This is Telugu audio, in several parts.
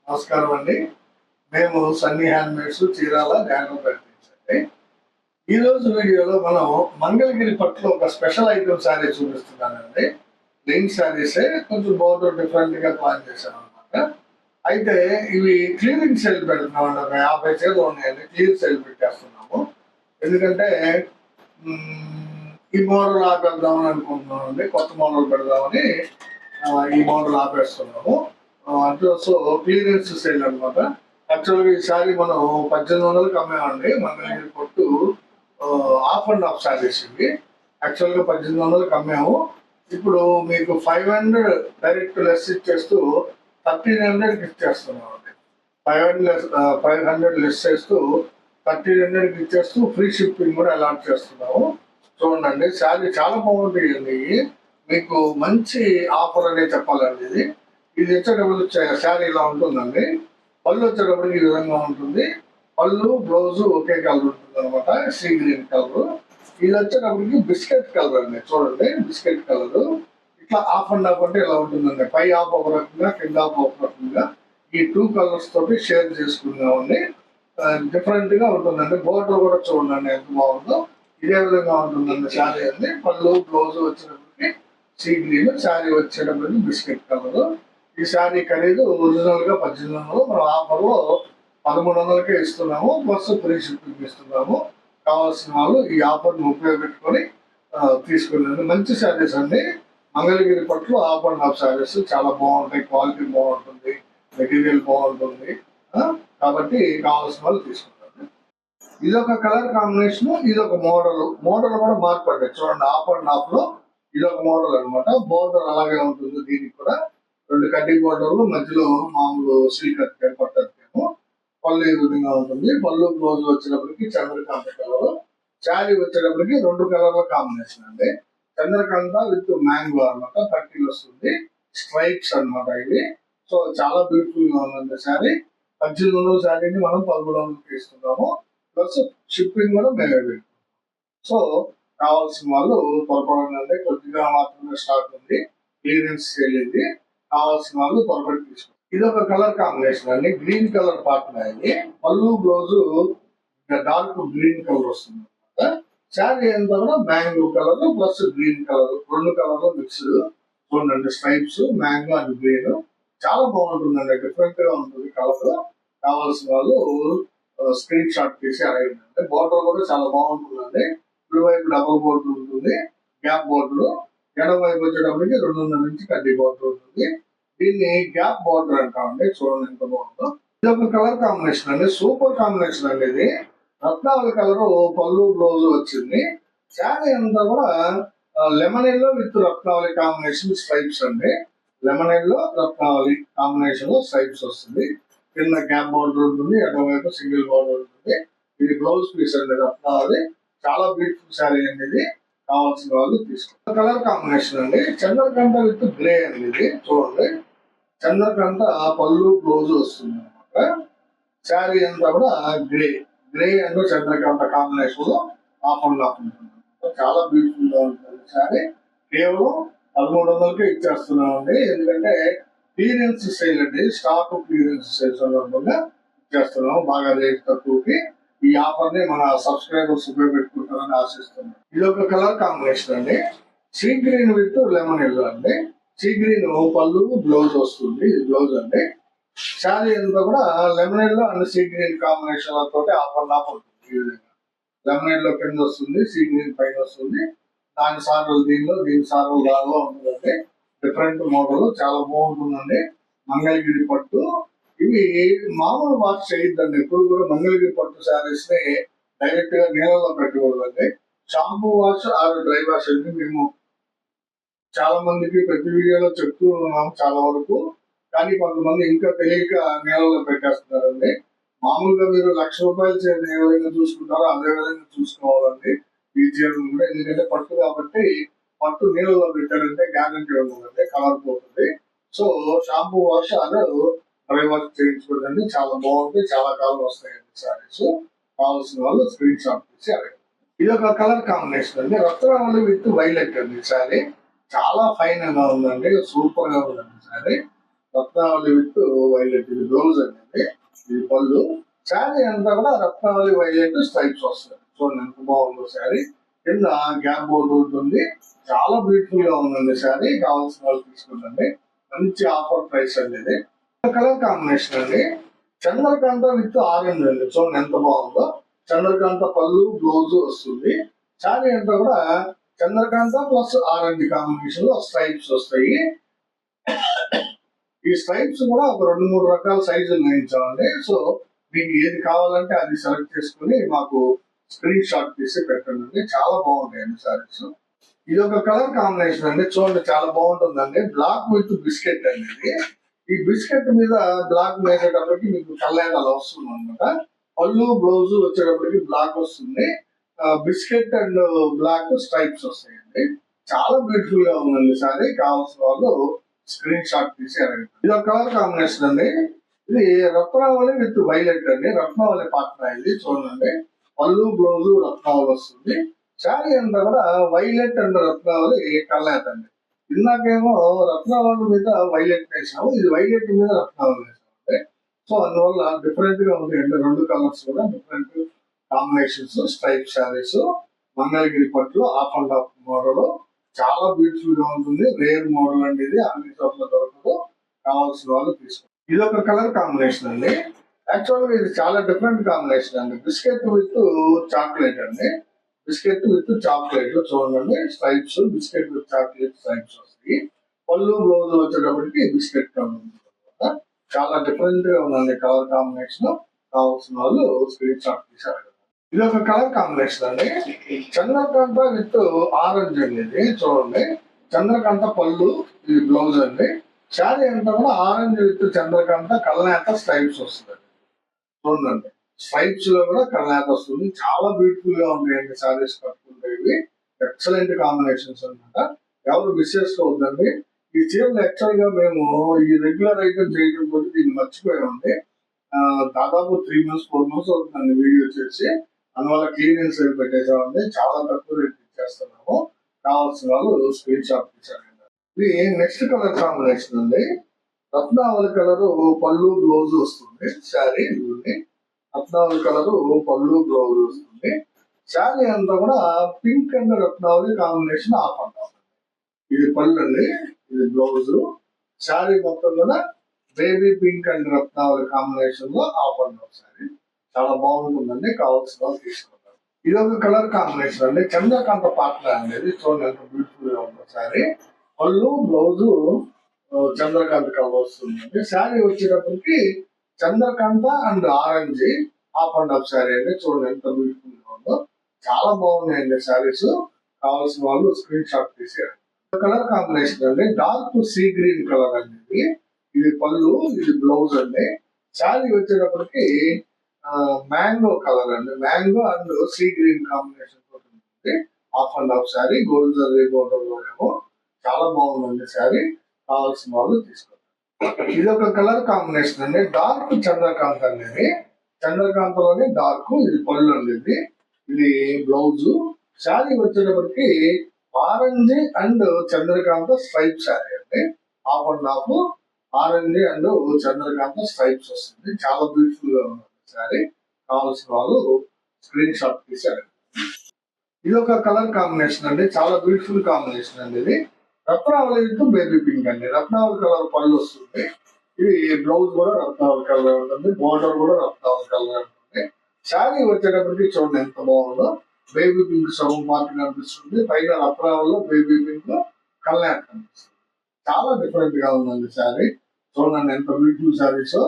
నమస్కారం అండి. మేము సన్నీ హ్యాండ్మేడ్స్ చీరాల జ్ఞానం ప్రకటించండి. ఈరోజు వీడియోలో మనం మంగళగిరి పట్టులో ఒక స్పెషల్ ఐటమ్ శారీ చూపిస్తున్నానండి. ప్లెయిన్ శారీసే కొంచెం బోర్డర్ డిఫరెంట్గా ప్లాన్ చేశాను అనమాట. అయితే ఇవి క్లియరింగ్ సేల్ పెడుతున్నామండి. ఒక 50 చీరలు ఉన్నాయండి. క్లియర్ సేల్ పెట్టేస్తున్నాము. ఎందుకంటే ఈ మోడల్ ఆపేద్దామని అనుకుంటున్నామండి. కొత్త మోడల్ పెడదామని ఈ మోడల్ ఆపేస్తున్నాము. అంటే సో క్లియరెన్స్ సేల్ అనమాట. యాక్చువల్గా ఈ శారీ మనం 1800కి అమ్మామండి. మంగళగిరి పట్టు ఆఫ్ అండ్ ఆఫ్ శారీస్ ఇవి. యాక్చువల్గా 1800కి అమ్మాము. ఇప్పుడు మీకు 500 డైరెక్ట్ లెస్ ఇచ్చేస్తూ 1300కి ఇచ్చేస్తున్నాం అండి. 500 లెస్ చేస్తూ 1300కి ఇచ్చేస్తూ ఫ్రీ షిప్పింగ్ కూడా అలాట్ చేస్తున్నాము. చూడండి, శారీ చాలా బాగుంటాయండి. మీకు మంచి ఆఫర్ అనే చెప్పాలండి. ఇది వచ్చేటప్పుడు శారీ ఇలా ఉంటుందండి. పళ్ళు వచ్చేటప్పటికి ఈ విధంగా ఉంటుంది. పళ్ళు బ్లౌజ్ ఒకే కలర్ ఉంటుంది అనమాట, సీ గ్రీన్ కలర్. ఇది వచ్చేటప్పటికి బిస్కెట్ కలర్ అండి. చూడండి, బిస్కెట్ కలర్. ఇట్లా ఆఫ్ అండ్ ఆఫ్ అంటే ఇలా ఉంటుందండి. పై ఆఫ్ ఒక రకంగా, కింద ఆఫ్ ఒక రకంగా ఈ 2 కలర్స్ తోటి షేర్ చేసుకున్నామండి. డిఫరెంట్ గా ఉంటుందండి. బోర్డర్ కూడా చూడండి ఎంత బాగుందో. ఇదే విధంగా ఉంటుందండి శారీ అండి. పళ్ళు బ్లౌజ్ వచ్చేటప్పటికి సీ గ్రీన్, శారీ వచ్చేటప్పటికి బిస్కెట్ కలర్. ఈ శారీ ఖరీదు ఒరిజినల్ గా 1800, మనం ఆఫర్ లో 1300కే ఇస్తున్నాము. ప్లస్ ఫ్రీ షిప్పింగ్ ఇస్తున్నాము. కావాల్సిన వాళ్ళు ఈ ఆఫర్ ని ఉపయోగపెట్టుకొని తీసుకెళ్ళండి. మంచి శారీస్ అండి. మంగళగిరి పట్ల ఆఫ్ అండ్ ఆఫ్ శారీస్ చాలా బాగుంటాయి. క్వాలిటీ బాగుంటుంది, మెటీరియల్ బాగుంటుంది. కాబట్టి కావాల్సిన వాళ్ళు తీసుకుంటారు. ఇదొక కలర్ కాంబినేషన్, ఇదొక మోడల్. మోడల్ కూడా మార్పడ్డాయి. చూడండి, ఆఫ్ అండ్ ఆఫ్ లో ఇదొక మోడల్ అనమాట. బోర్డర్ అలాగే ఉంటుంది. దీనికి కూడా 2 కడ్డీ బోర్డర్లు, మధ్యలో మామూలు సిల్క్ పట్టేమో. పళ్ళు ఈ విధంగా ఉంటుంది. పళ్ళు బ్లౌజ్ వచ్చేటప్పటికి చంద్రకాంత కలర్. శారీ వచ్చేటప్పటికి 2 కలర్ల కాంబినేషన్ అండి. చంద్రకాంత విత్ మ్యాంగో అనమాట. 30 వస్తుంది. స్ట్రైప్స్ అనమాట ఇవి. సో చాలా బ్యూటిఫుల్ గా ఉందండి శారీ. 1800 శారీని మనం 1300కి ఇస్తున్నాము. ప్లస్ షిప్పింగ్ కూడా మేమే పెట్టుకుంటాం. సో కావాల్సిన వాళ్ళు త్వరపడండి. కొద్దిగా మాత్రమే స్టాక్ ఉంది. క్లియరెన్స్ సేల్ ఇది. కావాల్సిన వాళ్ళు త్వరపడి తీసుకోండి. ఇది ఒక కలర్ కాంబినేషన్ అండి. గ్రీన్ కలర్ పార్ట్నర్ అయింది. పళ్ళు బ్లౌజ్ డార్క్ గ్రీన్ కలర్ వస్తుంది అనమాట. శారీ అంతా కూడా mango colour plus green colour, 2 కలర్లు మిక్స్డ్. చూడండి, స్ట్రైప్స్, మ్యాంగో అండ్ గ్రీన్. చాలా బాగుంటుందండి. డిఫరెంట్ గా ఉంటుంది కలర్. కావాల్సిన వాళ్ళు స్క్రీన్ షాట్ తీసి అడగండి. బోర్డర్ కూడా చాలా బాగుంటుందండి. ఇటువైపు డబుల్ బోర్డర్ ఉంటుంది, గ్యాప్ బోర్డర్. ఎడమ వైపు వచ్చేటప్పటికి 2.5 నుంచి కడ్డీ బోర్డర్ ఉంటుంది. దీన్ని గ్యాప్ బోర్డర్ అంటామండి. చూడండి ఎంత బాగుందో. ఇది ఒక కలర్ కాంబినేషన్ అండి. సూపర్ కాంబినేషన్ అండి. ఇది రత్నావళి కలర్ పళ్ళు బ్లౌజ్ వచ్చింది. శారీ అంతా కూడా lemon yellow with Ratnavali combination stripes అండి. Lemon yellow Ratnavali combination stripes వస్తుంది. కింద గ్యాప్ బోర్డర్ ఉంటుంది, ఎడమవైపు సింగిల్ బోర్డర్ ఉంటుంది. ఇది బ్లౌజ్ పీస్ అండి. రత్నావళి చాలా బ్యూటిఫుల్ శారీ అండి. ఇది కావాల్సిన వాళ్ళు తీసుకోండి. కలర్ కాంబినేషన్ అండి. చంద్రకాంత విత్ గ్రే అండి. ఇది చూడండి, చంద్రకాంత పళ్ళు బ్లౌజ్ వస్తుంది అనమాట. శారీ అంతా కూడా grey. Grey and Chandrakanta combination లో ఆఫ్ అండ్ ఆఫ్ ఉంటుంది. చాలా బ్యూటిఫుల్ గా ఉంటుంది శారీ. కేవలం 1300కే ఇచ్చేస్తున్నామండి. ఎందుకంటే క్లియరెన్స్ సేల్ అండి. స్టాక్ క్లియరెన్స్ సేల్ సందర్భంగా ఇచ్చేస్తున్నాం బాగా రేట్ తక్కువకి. ఈ ఆఫర్ ని మన సబ్స్క్రైబర్స్ ఉపయోగపెట్టుకుంటారని ఆశిస్తున్నాం. ఇది ఒక కలర్ కాంబినేషన్ అండి. Sea green with lemon yellow అండి. సీ గ్రీన్ పళ్ళు బ్లౌజ్ వస్తుంది. ఇది బ్లౌజ్ అండి. శారీ అంతా కూడా lemon yellow and sea green combination తోటి ఆఫ్ అండ్ ఆఫ్ ఉంటుంది. ఈ విధంగా లెమన్ ఎల్లో కింద వస్తుంది, సీ గ్రీన్ పైన వస్తుంది. దాని సార్లు దీనిలో, దీని సార్లు దానిలో ఉంటుందండి. డిఫరెంట్ మోడల్ చాలా బాగుంటుందండి. మంగళగిరి పట్టు ఇవి మామూలు వాష్ చేయొద్దండి. ఎప్పుడు కూడా మంగళగిరి పట్టు శారీస్ ని డైరెక్ట్ గా నీళ్ళలో పెట్టకూడదండి. Shampoo wash or dry wash అని మేము చాలా మందికి ప్రతి వీడియోలో చెప్తూ ఉన్నాము చాలా వరకు. కానీ కొంతమంది ఇంకా తెలియక నీళ్ళలో పెట్టేస్తున్నారండి. మామూలుగా మీరు ₹1,00,000 చీరని ఏ విధంగా చూసుకుంటారో అదే విధంగా చూసుకోవాలండి ఈ చీరను కూడా. ఎందుకంటే పట్టు కాబట్టి పట్టు నీళ్ళలో పెట్టారంటే గ్యారంటీ ఉండదండి, కలర్ పోతుంది. So shampoo wash or dry wash చేయించుకోండి. చాలా బాగుంటుంది. చాలా కాలం వస్తాయండి శారీస్. కావాల్సిన వాళ్ళు స్క్రీన్ షాట్ తీసి అడగండి. ఇది ఒక కలర్ కాంబినేషన్ అండి. రత్నావళి విత్ వైలెట్ అండి శారీ. చాలా ఫైన్ గా ఉందండి. సూపర్ గా ఉందండి శారీ. రత్నావళి విత్ వైలెట్, ఇది బ్లౌజ్ అండి, ఇది పళ్ళు. శారీ అంతా కూడా రత్నావళి వైలెట్ స్ట్రైప్స్ వస్తాయి. చూడండి ఎంత బాగుందో శారీ. కింద గ్యాప్ బోర్డు ఉంటుంది. చాలా బ్యూటిఫుల్ గా ఉందండి శారీ. కావాల్సిన వాళ్ళు తీసుకుందండి. మంచి ఆఫర్ ప్రైస్ అండి ఇది. కలర్ కాంబినేషన్ అండి, చంద్రకాంత విత్ ఆరెంజ్ అండి. చూడండి ఎంత బాగుందో. చంద్రకాంత పళ్ళు బ్లౌజ్ వస్తుంది. శారీ అంతా కూడా చంద్రకాంత ప్లస్ ఆరెంజ్ కాంబినేషన్ లో స్ట్రైప్స్ వస్తాయి. ఈ స్ట్రైప్స్ కూడా ఒక 2-3 రకాల సైజులు వేయించామండి. సో మీకు ఏది కావాలంటే అది సెలెక్ట్ చేసుకుని మాకు స్క్రీన్ షాట్ తీసి పెట్టండి. చాలా బాగుంటాయండి సారీస్. ఇది ఒక కలర్ కాంబినేషన్ అండి. చూడండి చాలా బాగుంటుందండి. బ్లాక్ విత్ బిస్కెట్ అండి ఇది. ఈ బిస్కెట్ మీద బ్లాక్ వేసేటప్పటికి మీకు కళ్ళేదాలు వస్తుంది అనమాట. పళ్ళు బ్లౌజ్ వచ్చేటప్పటికి బ్లాక్ వస్తుంది. బిస్కెట్ అండ్ బ్లాక్ స్ట్రైప్స్ వస్తాయండి. చాలా బ్యూటిఫుల్ గా ఉందండి సారీ. కావాల్సిన వాళ్ళు స్క్రీన్ షాట్ తీసి అడగండి. ఇది ఒక కలర్ కాంబినేషన్ అండి. ఇది రత్నావళి విత్ వైలెట్ అండి. రత్నావళి పాత్ర ఇది. చూడండి పళ్ళు బ్లౌజ్ రత్నావళి వస్తుంది. శారీ అంతా కూడా వైలెట్ అండ్ రత్నావళి కల్లాత్ అండి. ఇందాకేమో రత్నావళి మీద వైలెట్ వేసాము, ఇది వైలెట్ మీద రత్నావళి వేసాము. సో అందువల్ల డిఫరెంట్ గా ఉంటాయండి. 2 కలర్స్ కూడా different combinations. Stripe saris, Mangalagiri పట్లు, ఆఫ్ అండ్ ఆఫ్ మోడల్. చాలా బ్యూటిఫుల్ గా ఉంటుంది. రేర్ మోడల్ అండి ఇది. అన్ని చోట్ల దొరకదు. కావాల్సిన వాళ్ళు తీసుకోండి. ఇది ఒక కలర్ కాంబినేషన్ అండి. యాక్చువల్ గా ఇది చాలా డిఫరెంట్ కాంబినేషన్ అండి. బిస్కెట్ విత్ చాక్లెట్ అండి. బిస్కెట్ విత్ చాక్లెట్ చూడండి. Stripes biscuit with chocolate stripes వస్తాయి. పళ్ళు బ్లౌజ్ వచ్చేటప్పటికి బిస్కెట్ కలర్. చాలా డిఫరెంట్ గా ఉందండి కలర్ కాంబినేషన్. కావాల్సిన వాళ్ళు స్క్రీన్ షాట్ తీసారు. ఇది ఒక కలర్ కాంబినేషన్ అండి. చంద్రకాంత విత్ ఆరెంజ్ అండి ఇది. చూడండి చంద్రకాంత పళ్ళు, ఇది బ్లౌజ్ అండి. శారీ అంతా కూడా ఆరెంజ్ విత్ చంద్రకాంత కల్నేత స్ట్రైప్స్ వస్తుంది. చూడండి స్ట్రైప్స్ లో కూడా కల్నేత వస్తుంది. చాలా బ్యూటిఫుల్ గా ఉంటాయండి సారీస్ కట్టుకుంటే. ఇవి ఎక్సలెంట్ కాంబినేషన్స్ అనమాట. ఎవరు మిస్ చేసుకోవద్దండి. ఈ చీరలు యాక్చువల్ గా మేము ఈ రెగ్యులర్ ఐటమ్ చేయడం కొద్ది దీన్ని మర్చిపోయామండి. దాదాపు 3 months 4 months అవుతుందండి వీడియో చేసి. అందువల్ల క్లీనింగ్స్ అవి పెట్టేసామండి. చాలా తక్కువ రేట్ ఇచ్చేస్తున్నాము. కావాల్సిన వాళ్ళు స్క్రీన్ షాట్ తీసారండి. ఇది నెక్స్ట్ కలర్ కాంబినేషన్ అండి. రత్నావళి కలర్ పళ్ళు బ్లౌజ్ వస్తుంది. శారీ రత్నావళి కలర్ పళ్ళు బ్లౌజ్ వస్తుంది. శారీ అంతా కూడా pink and Ratnavali combination half and half. ఇది పళ్ళు అండి, ఇది బ్లౌజ్. శారీ మొత్తం కూడా baby pink and Ratnavali combination లో ఆఫ్ అండ్ ఆఫ్ శారీ. చాలా బాగుంటుందండి. కావాల్సిన వాళ్ళు తీసుకుంటారు. ఇది ఒక కలర్ కాంబినేషన్ అండి. చంద్రకాంత పాత్ర అనేది చూడండి ఎంత బ్యూటిఫుల్ గా ఉందో శారీ. పళ్ళు బ్లౌజ్ చంద్రకాంత కలర్ వస్తుందండి. శారీ వచ్చేటప్పటికి Chandrakanta and orange of and half sari అండి. చూడండి ఎంత బ్యూటిఫుల్ గా ఉందో. చాలా బాగున్నాయండి శారీస్. కావాల్సిన వాళ్ళు స్క్రీన్ షాట్ తీసారు. కలర్ కాంబినేషన్ అండి. డార్క్ సీ గ్రీన్ కలర్ అండి. ఇది పళ్ళు, ఇది బ్లౌజ్ అండి. శారీ వచ్చేటప్పటికి మ్యాంగో కలర్ అండి. Mango and sea green combination ఉంటుంది. Half and half sari. Gold zari border లో ఏమో. చాలా బాగుందండి శారీ. కావాల్సిన వాళ్ళు తీసుకోండి. ఇది ఒక కలర్ కాంబినేషన్ అండి. డార్క్ చంద్రకాంత్ అనేది. చంద్రకాంతలోని డార్క్, ఇది పళ్ళు అండి. ఇది బ్లౌజ్. శారీ వచ్చేటప్పటికి orange and Chandrakanta stripe sari అండి. Half and half orange and Chandrakanta stripes వస్తుంది. చాలా బ్యూటిఫుల్ గా ఉంది శారీ. కావాల్సిన వాళ్ళు స్క్రీన్ షాట్ తీసారు. ఇది ఒక కలర్ కాంబినేషన్ అండి. చాలా బ్యూటిఫుల్ కాంబినేషన్ అండి. ఇది రత్నావళి విత్ బేబీ పింక్ అండి. రత్నావళి కలర్ పళ్ళు వస్తుంది. ఇది బ్లౌజ్ కూడా రత్నావళి కలర్ ఉంటుంది. బోర్డర్ కూడా రత్నావళి కలర్ ఉంటుంది. శారీ వచ్చేటప్పటికి చూడండి ఎంత బాగుందో. బేబీ పింక్ సగం పార్ట్ కనిపిస్తుంది. పైన రత్నావళిలో బేబీ పింక్ కల్లాట్ కనిపిస్తుంది. చాలా డిఫరెంట్ గా ఉందండి శారీ. చూడండి ఎంత బ్యూటిఫుల్ శారీస్.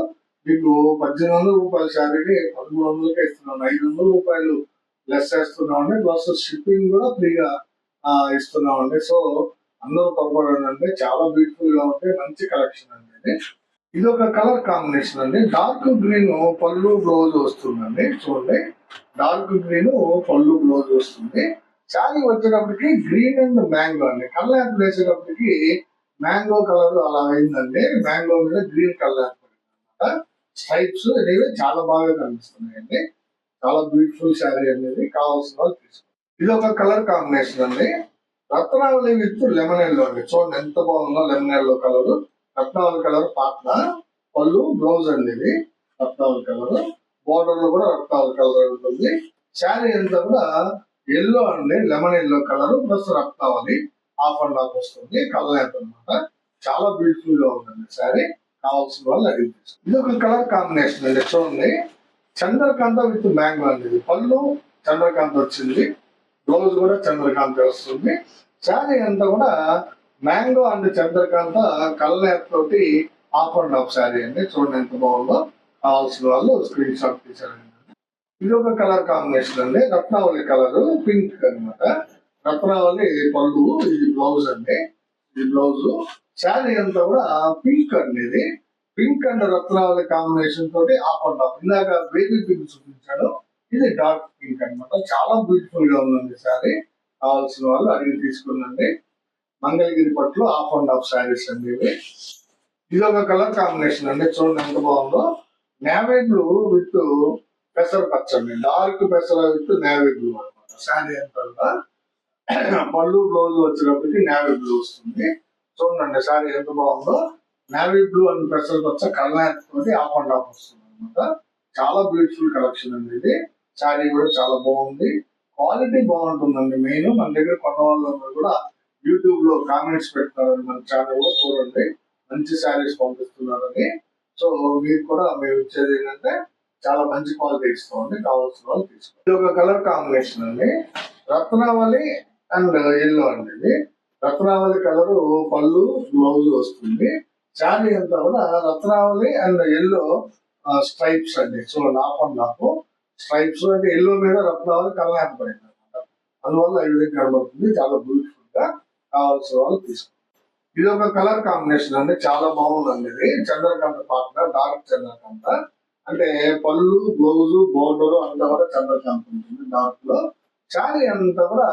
మీకు 1800 రూపాయల శారీని 1300కే ఇస్తున్నాం. 500 రూపాయలు లెస్ వేస్తున్నామండి. ప్లస్ షిప్పింగ్ కూడా ఫ్రీగా ఇస్తున్నామండి. సో అందరూ తప్పడండి. చాలా బ్యూటిఫుల్ గా ఉంటే మంచి కలెక్షన్ అండి. ఇది ఒక కలర్ కాంబినేషన్ అండి. డార్క్ గ్రీన్ పళ్ళు బ్లౌజ్ వస్తుందండి. చూడండి డార్క్ గ్రీన్ పళ్ళు బ్లౌజ్ వస్తుంది. శారీ వచ్చేటప్పటికి గ్రీన్ అండ్ మ్యాంగో అండి. కల్లాప్ వేసేటప్పటికి మ్యాంగో కలర్ అలా అయిందండి. మ్యాంగో మీద గ్రీన్ కలర్ స్ట్రైప్స్ అనేవి చాలా బాగా కనిపిస్తున్నాయండి. చాలా బ్యూటిఫుల్ శారీ అనేది. కావాల్సిన వాళ్ళు తీసుకోండి. ఇది ఒక కలర్ కాంబినేషన్ అండి. రత్నావళి విత్ లెమన్ ఎల్లో అండి. చూడండి ఎంత బాగుందో. Lemon yellow colour Ratnavali colour పాట్నా, పళ్ళు బ్లౌజ్ అండి ఇది రత్నావళి కలర్, బోర్డర్ లో కూడా రత్నావళి కలర్ ఉంటుంది. శారీ అంతా కూడా ఎల్లో అండి, lemon yellow colour plus Ratnavali half and half వస్తుంది, కలర్ అనమాట. చాలా బ్యూటిఫుల్ గా ఉందండి శారీ. కావాల్సిన వాళ్ళు అడిగి ఇది ఒక కలర్ కాంబినేషన్ అండి. చూడండి, చంద్రకాంత విత్ మ్యాంగో అండి. ఇది పళ్ళు చంద్రకాంత వచ్చింది, బ్లౌజ్ కూడా చంద్రకాంత వస్తుంది. శారీ అంతా కూడా మ్యాంగో అండ్ చంద్రకాంత కలర్ తోటి హాఫ్ అండ్ హాఫ్ శారీ అండి. చూడండి ఎంత బాగుందో. కావాల్సిన వాళ్ళు స్క్రీన్ షాట్ తీసారండి. ఇది ఒక కలర్ కాంబినేషన్ అండి, రత్నావళి కలర్ పింక్ అనమాట. రత్నావళి పళ్ళు, ఇది బ్లౌజ్ అండి. ఇది బ్లౌజ్. శారీ అంతా కూడా పింక్ అండి. ఇది పింక్ అండ్ రత్నావళి కాంబినేషన్ తోటి హాఫ్ అండ్ హాఫ్. ఇందాక బేబీ పింక్ చూపించాడు, ఇది డార్క్ పింక్ అనమాట. చాలా బ్యూటిఫుల్ గా ఉందండి శారీ. కావాల్సిన వాళ్ళు అడిగి తీసుకుందండి. మంగళగిరి పట్లు హాఫ్ అండ్ హాఫ్ శారీస్ అండి ఇవి. ఇది ఒక కలర్ కాంబినేషన్ అండి. చూడండి ఎంత బాగుందో. నేవీ బ్లూ విత్ పెసర పచ్చ అండి, డార్క్ పెసర విత్ నేవీ బ్లూ అనమాట. శారీ అంతా పళ్ళు బ్లౌజ్ వచ్చేటప్పటికి నేవీ బ్లూ వస్తుంది. చూడండి శారీ ఎంత బాగుందో. నేవీ బ్లూ అండ్ పెసర పచ్చ కలర్ తోటి హాఫ్ అండ్ హాఫ్ వస్తుంది అనమాట. చాలా బ్యూటిఫుల్ కలెక్షన్ అండి ఇది. శారీ కూడా చాలా బాగుంది, క్వాలిటీ బాగుంటుందండి. మెయిన్ మన దగ్గర కొన్న వాళ్ళందరూ కూడా యూట్యూబ్ లో కామెంట్స్ పెడతారని మన ఛానల్ లో చూడండి, మంచి శారీస్ పంపిస్తున్నారని. సో మీరు కూడా మేము ఇచ్చేది ఏంటంటే చాలా మంచి క్వాలిటీ ఇస్తామండి. కావాల్సిన వాళ్ళు తీసుకోండి. ఇది ఒక కలర్ కాంబినేషన్ అండి, రత్నావళి అండ్ ఎల్లో అండి. ఇది రత్నావళి కలర్ పళ్ళు బ్లౌజ్ వస్తుంది. శారీ అంతా కూడా రత్నావళి అండ్ ఎల్లో స్ట్రైప్స్ అండి. చూడండి హాఫ్ అండ్ హాఫ్ స్ట్రైప్స్ అంటే ఎల్లో మీద రత్నావళి కలర్ పడింది అనమాట. అందువల్ల ఈ విధంగా కనబడుతుంది. చాలా బ్యూటిఫుల్ గా. కావాల్సిన వాళ్ళు తీసుకోండి. ఇది ఒక కలర్ కాంబినేషన్ అండి, చాలా బాగుందండి. ఇది చంద్రకాంత పాట, డార్క్ చంద్రకాంత అంటే పళ్ళు బ్లౌజ్ బోర్డర్ అంతా కూడా చంద్రకాంత ఉంటుంది డార్క్ లో. శారీ అంతా కూడా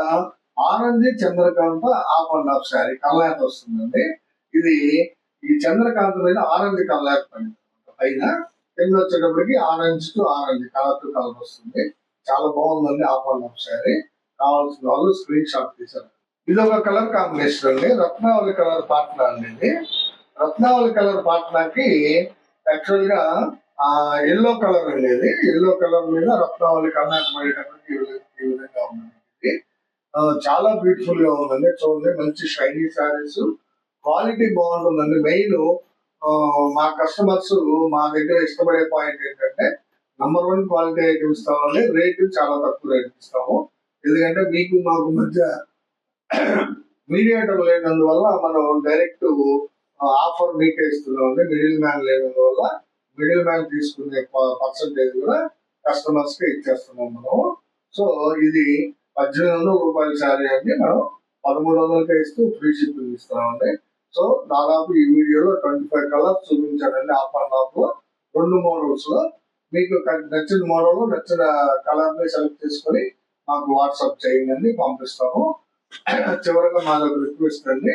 orange Chandrakanta half and half sari కల్లాత వస్తుందండి. ఇది ఈ చంద్రకాంత మీద ఆరెంజ్ కల్లాత పడింది పైన, కింద వచ్చేటప్పటికి orange to orange colour to colour వస్తుంది. చాలా బాగుందండి హాఫ్ అండ్ హాఫ్ శారీ. కావాల్సిన వాళ్ళు స్క్రీన్ షాట్ తీశారు. ఇది ఒక కలర్ కాంబినేషన్ అండి, రత్నావళి కలర్ పాట్నా అండి. ఇది రత్నావళి కలర్ పాట్నాకి యాక్చువల్ గా ఎల్లో కలర్ అండి. ఇది ఎల్లో కలర్ మీద రత్నావళి కర్ణాటక పడేటప్పటికి ఈ విధంగా ఉందండి. చాలా బ్యూటిఫుల్ గా ఉందండి. చూడండి మంచి షైనీ శారీస్, క్వాలిటీ బాగుంటుందండి. మెయిన్ మా కస్టమర్స్ మా దగ్గర ఇష్టపడే పాయింట్ ఏంటంటే #1 క్వాలిటీ ఐటమ్ ఇస్తామండి. రేటు చాలా తక్కువ రేట్ ఇస్తాము. ఎందుకంటే మీకు మాకు మధ్య మీడియేటర్ లేనందువల్ల మనం డైరెక్ట్ ఆఫర్ మీకే ఇస్తున్నామండి. మిడిల్ మ్యాన్ లేనందువల్ల మిడిల్ మ్యాన్ తీసుకునే పర్సంటేజ్ కూడా కస్టమర్స్ కి ఇచ్చేస్తున్నాం మనం. సో ఇది 1800 రూపాయల శారీ అండి, మనం 1300కే ఇస్తూ ఫ్రీ షిప్పింగ్ ఇస్తున్నామండి. సో దాదాపు ఈ వీడియోలో 25 కలర్స్ చూపించానండి. హాఫ్ అండ్ హాఫ్ లో 2 మోడల్స్ లో మీకు నచ్చిన మోడల్ నచ్చిన కలర్ ని సెలెక్ట్ చేసుకొని మాకు వాట్సాప్ చేయండి, పంపిస్తాము. చివరగా మాకు రిక్వెస్ట్ అండి,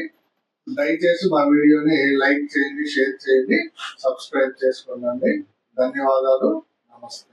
దయచేసి మా వీడియోని లైక్ చేయండి, షేర్ చేయండి, సబ్స్క్రైబ్ చేసుకోండి. ధన్యవాదాలు. నమస్తే.